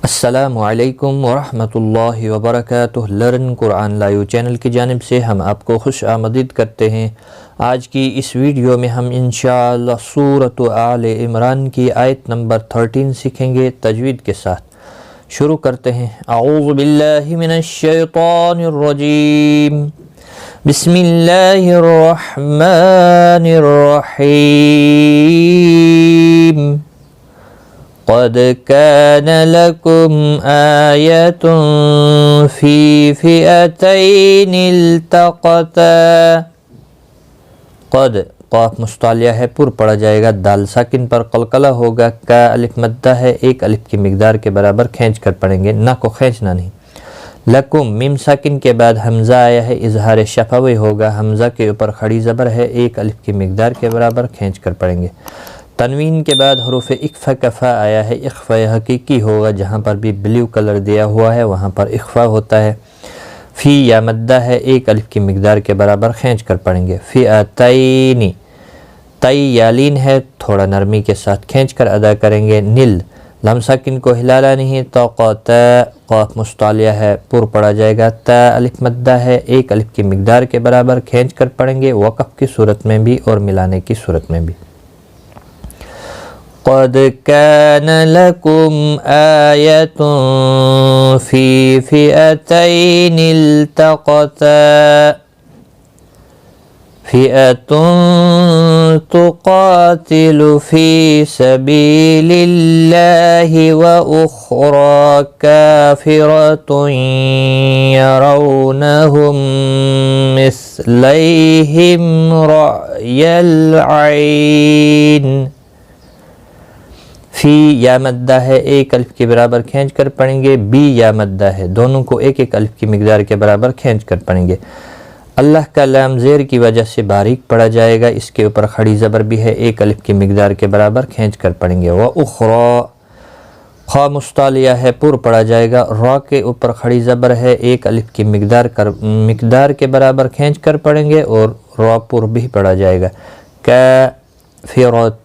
السلام علیکم ورحمۃ اللہ وبرکاتہ۔ لرن قرآن لائیو چینل کی جانب سے ہم آپ کو خوش آمدید کرتے ہیں۔ آج کی اس ویڈیو میں ہم انشاءاللہ سورۃ آل عمران کی آیت نمبر 13 سیکھیں گے تجوید کے ساتھ۔ شروع کرتے ہیں۔ اعوذ باللہ من الشیطان الرجیم، بسم اللہ الرحمن الرحیم۔ قد كان لكم آية في فئتين التقتا۔ قد قاف مستعلیہ ہے، پر پڑھا جائے گا، دال ساکن پر قلقلہ ہوگا، کا الف مدہ ہے، ایک الف کی مقدار کے برابر کھینچ کر پڑھیں گے، نہ کو کھینچنا نہیں۔ لکم میم ساکن کے بعد حمزہ آیا ہے، اظہار شفوی ہوگا، حمزہ کے اوپر کھڑی زبر ہے، ایک الف کی مقدار کے برابر کھینچ کر پڑھیں گے۔ تنوین کے بعد حروف اخفا کفا آیا ہے، اخفا حقیقی ہوگا، جہاں پر بھی بلیو کلر دیا ہوا ہے وہاں پر اخفا ہوتا ہے۔ فی یا مدہ ہے، ایک الف کی مقدار کے برابر کھینچ کر پڑھیں گے۔ فئتین، تئی یالین ہے، تھوڑا نرمی کے ساتھ کھینچ کر ادا کریں گے۔ نل لم ساکن کو ہلالا نہیں، توقتا قاف مستعلیہ ہے، پر پڑھا جائے گا، تا الف مدہ ہے، ایک الف کی مقدار کے برابر کھینچ کر پڑھیں گے، وقف کی صورت میں بھی اور ملانے کی صورت میں بھی۔ قد كان لكم آية في فئتين التقتا، فئة تقاتل في سبيل الله وأخرى كافرة يرونهم مثليهم رأي العين۔ فی یا مدہ ہے، ایک الف کے برابر کھینچ کر پڑھیں گے، بی یا مدہ ہے، دونوں کو ایک ایک الف کی مقدار کے برابر کھینچ کر پڑھیں گے۔ اللہ کا لام زیر کی وجہ سے باریک پڑھا جائے گا، اس کے اوپر کھڑی زبر بھی ہے، ایک الف کی مقدار کے برابر کھینچ کر پڑھیں گے۔ وَأُخْرَى خا مستعلیہ ہے، پر پڑھا جائے گا، را کے اوپر کھڑی زبر ہے، ایک الف کی مقدار کے برابر کھینچ کر پڑھیں گے، اور را پر بھی پڑھا جائے گا۔ کافرۃ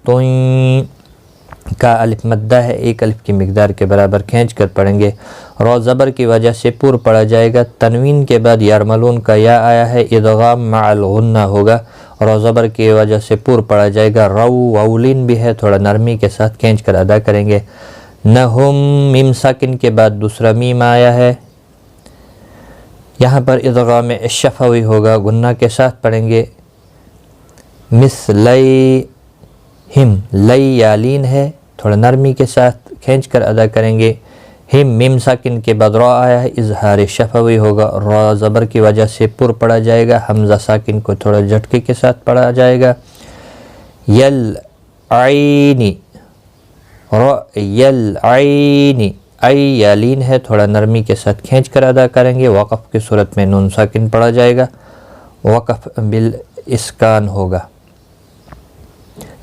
کا الف مدہ ہے، ایک الف کی مقدار کے برابر کھینچ کر پڑھیں گے، را زبر کی وجہ سے پر پڑھا جائے گا۔ تنوین کے بعد یرملون کا یا آیا ہے، ادغام مع الغنہ ہوگا، را زبر کی وجہ سے پر پڑھا جائے گا، رو وولین بھی ہے، تھوڑا نرمی کے ساتھ کھینچ کر ادا کریں گے۔ نہم میم ساکن کے بعد دوسرا میم آیا ہے، یہاں پر ادغام شفوی ہوگا، غنہ کے ساتھ پڑھیں گے۔ مثلی ہم لئی یالین ہے، تھوڑا نرمی کے ساتھ کھینچ کر ادا کریں گے۔ ہم میم ساکن کے بعد را آیا ہے، اظہار شفوی ہوگا، را زبر کی وجہ سے پر پڑھا جائے گا، حمزہ ساکن کو تھوڑا جھٹکے کے ساتھ پڑھا جائے گا۔ یل عینی، را یل عینی، ای یالین ہے، تھوڑا نرمی کے ساتھ کھینچ کر ادا کریں گے، وقف کی صورت میں نون ساکن پڑھا جائے گا، وقف بالاسکان ہوگا،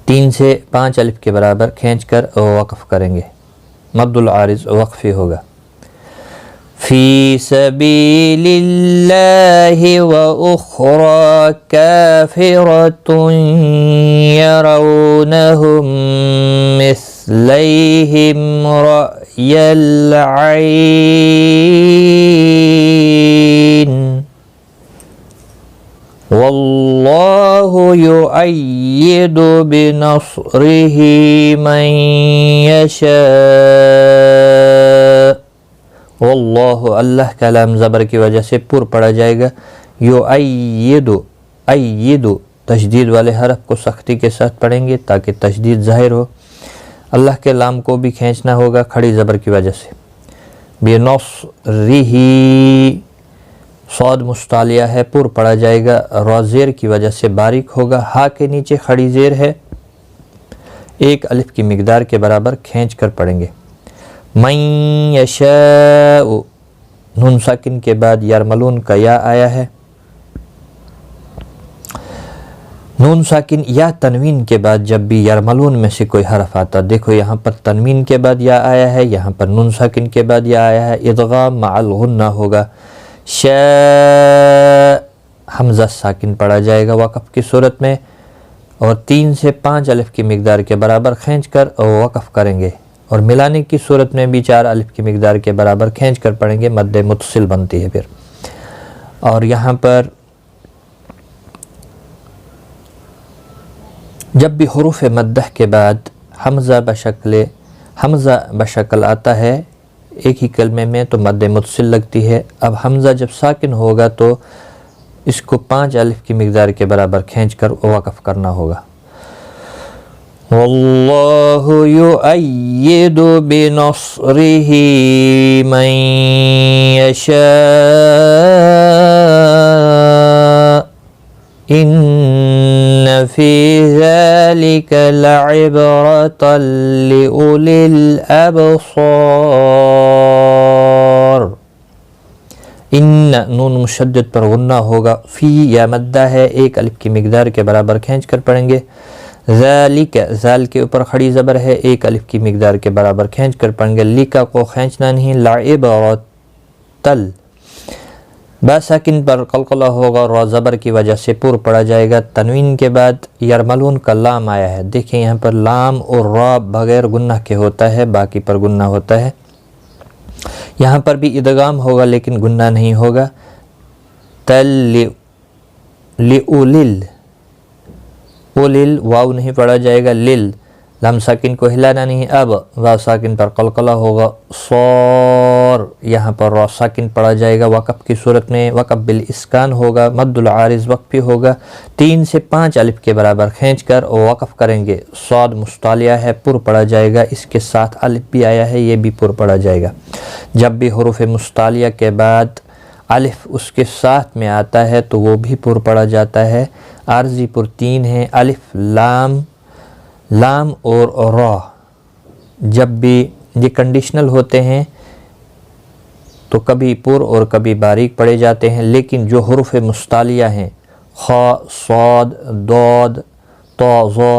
3 سے 5 الف کے برابر کھینچ کر وقف کریں گے، مد العارض وقفی ہوگا۔ فی سبیل اللہ وأخرى کافرة يرونهم مثلیہم رأی العین، واللہ یؤید بنصرہ من یشاء۔ واللہ اللہ کا لام زبر کی وجہ سے پر پڑھا جائے گا، یؤید، ایید تشدید والے حرف کو سختی کے ساتھ پڑھیں گے تاکہ تشدید ظاہر ہو، اللہ کے لام کو بھی کھینچنا ہوگا کھڑی زبر کی وجہ سے۔ بنصرہ صاد مستعلیہ ہے، پر پڑھا جائے گا، را زیر کی وجہ سے باریک ہوگا، ہا کے نیچے کھڑی زیر ہے، ایک الف کی مقدار کے برابر کھینچ کر پڑھیں گے۔ من یشاء نون ساکن کے بعد یرملون کا یا آیا ہے، نون ساکن یا تنوین کے بعد جب بھی یرملون میں سے کوئی حرف آتا، دیکھو یہاں پر تنوین کے بعد یا آیا ہے، یہاں پر نون ساکن کے بعد یا آیا ہے، ادغام مع الغنہ ہوگا، شاء حمزہ ساکن پڑھا جائے گا وقف کی صورت میں، اور 3 سے 5 الف کی مقدار کے برابر کھینچ کر وقف کریں گے، اور ملانے کی صورت میں بھی 4 الف کی مقدار کے برابر کھینچ کر پڑھیں گے، مد متصل بنتی ہے پھر۔ اور یہاں پر جب بھی حروف مدہ کے بعد حمزہ بشکل آتا ہے ایک ہی کلمے میں تو مد متصل لگتی ہے۔ اب حمزہ جب ساکن ہوگا تو اس کو 5 الف کی مقدار کے برابر کھینچ کر وقف کرنا ہوگا۔ واللہ یؤید بنصرہ من یشاء ان فی ذلک لعبرۃ لأولی الابصار۔ ان نون مشدد پر غنہ ہوگا، فی یا مدہ ہے، 1 الف کی مقدار کے برابر کھینچ کر پڑھیں گے۔ ذالک، ذال کے اوپر کھڑی زبر ہے، 1 الف کی مقدار کے برابر کھینچ کر پڑھیں گے، لکا کو کھینچنا نہیں، لعبرۃ، با ساکن پر قلقلہ ہوگا، را زبر کی وجہ سے پر پڑا جائے گا۔ تنوین کے بعد یرملون کا لام آیا ہے، دیکھیں یہاں پر لام اور را بغیر گنہ کے ہوتا ہے، باقی پر گنہ ہوتا ہے۔ یہاں پر بھی ادغام ہوگا لیکن گنہ نہیں ہوگا۔ تل لئولل، اولل واو نہیں پڑھا جائے گا، لل لام ساکن کو ہلانا نہیں، اب واو ساکن پر قلقلہ ہوگا، صور یہاں پر را ساکن پڑھا جائے گا، وقف کی صورت میں وقف بالاسکان ہوگا، مد العارض وقفی ہوگا، 3 سے 5 الف کے برابر کھینچ کر وقف کریں گے۔ صاد مستعلیہ ہے، پر پڑھا جائے گا، اس کے ساتھ الف بھی آیا ہے، یہ بھی پر پڑھا جائے گا۔ جب بھی حروف مستعلیہ کے بعد الف اس کے ساتھ میں آتا ہے تو وہ بھی پر پڑھا جاتا ہے۔ عارضی پر 3 ہیں، الف، لام اور را۔ جب بھی یہ کنڈیشنل ہوتے ہیں تو کبھی پر اور کبھی باریک پڑھے جاتے ہیں، لیکن جو حروف مستعلیہ ہیں خا، صاد، ضاد، طا، ظا،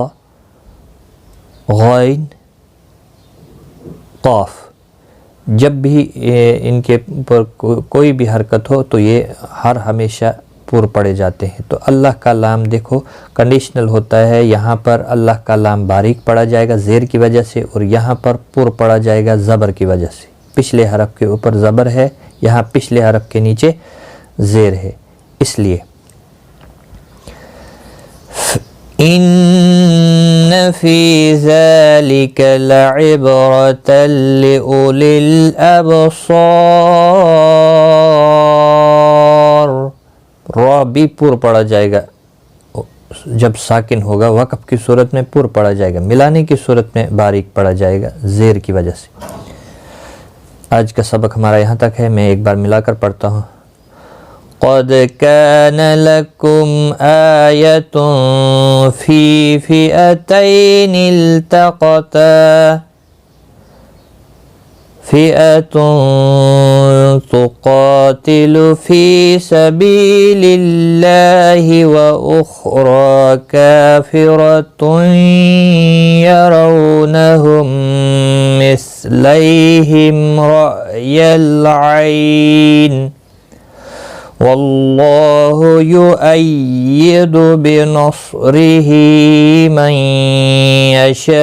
غین، قاف، جب بھی ان کے پر کوئی بھی حرکت ہو تو یہ ہمیشہ پر پڑے جاتے ہیں۔ تو اللہ کا لام دیکھو کنڈیشنل ہوتا ہے، یہاں پر اللہ کا لام باریک پڑا جائے گا زیر کی وجہ سے، اور یہاں پر پر پڑا جائے گا زبر کی وجہ سے۔ پچھلے حرف کے اوپر زبر ہے، یہاں پچھلے حرف کے نیچے زیر ہے، اس لیے ان فی ذلک لعبرۃ لأولی الابصار۔ را بھی پر پڑا جائے گا، جب ساکن ہوگا وقف کی صورت میں پر پڑا جائے گا، ملانے کی صورت میں باریک پڑا جائے گا زیر کی وجہ سے۔ آج کا سبق ہمارا یہاں تک ہے، میں ایک بار ملا کر پڑھتا ہوں۔ قد كان لكم آية في فئتين التقتا فئة تقاتل في سبيل الله وأخرى كافرة يرونهم مثليهم رأي العين والله يؤيد بنصره من يشاء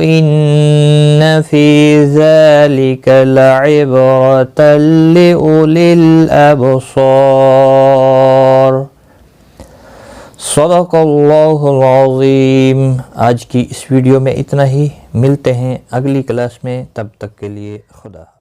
إن في ذلك لعبرة لأولي الأبصار۔ صدق اللہ العظیم۔ آج کی اس ویڈیو میں اتنا ہی، ملتے ہیں اگلی کلاس میں، تب تک کے لیے خدا۔